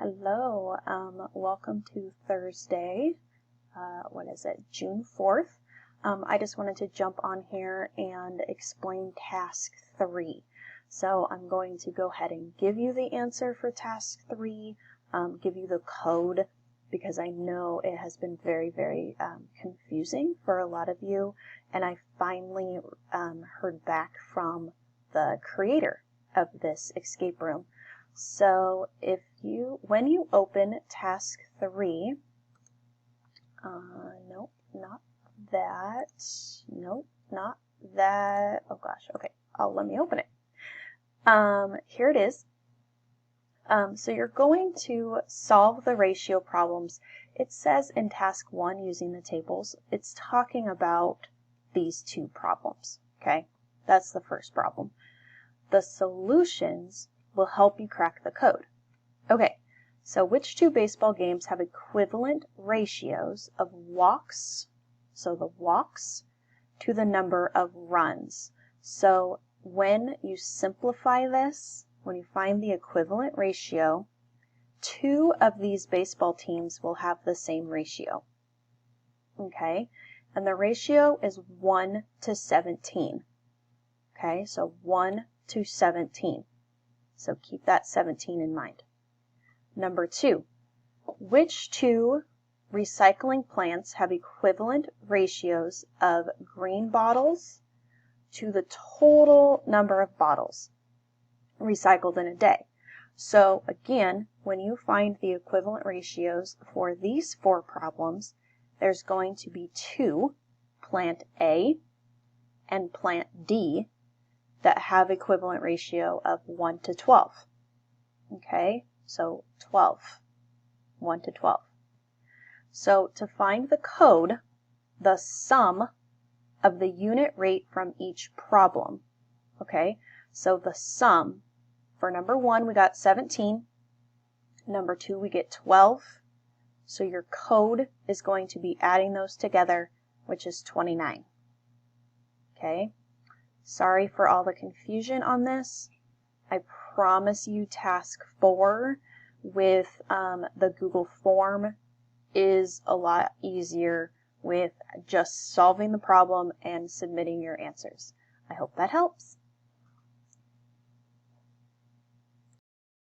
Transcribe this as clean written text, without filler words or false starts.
Hello, welcome to Thursday, June 4th. I just wanted to jump on here and explain task 3. So I'm going to go ahead and give you the answer for task 3, give you the code, because I know it has been very confusing for a lot of you, and I finally heard back from the creator of this escape room. So when you open task 3, nope, not that, nope, not that, oh gosh, okay, let me open it. Here it is. So you're going to solve the ratio problems. It says in task 1 using the tables, it's talking about these two problems, okay? That's the first problem. The solutions will help you crack the code. Okay, so which two baseball games have equivalent ratios of walks, so the walks, to the number of runs? So when you simplify this, when you find the equivalent ratio, two of these baseball teams will have the same ratio. Okay, and the ratio is 1 to 17. Okay, so 1 to 17. So keep that 17 in mind. Number 2, which two recycling plants have equivalent ratios of green bottles to the total number of bottles recycled in a day? So again, when you find the equivalent ratios for these 4 problems, there's going to be 2, plant A and plant D, that have equivalent ratio of 1 to 12. Okay, so 12, 1 to 12. So to find the code, the sum of the unit rate from each problem. Okay, so the sum, for number 1 we got 17, number 2 we get 12, so your code is going to be adding those together, which is 29. Okay. Sorry for all the confusion on this. I promise you task 4 with the Google form is a lot easier with just solving the problem and submitting your answers. I hope that helps.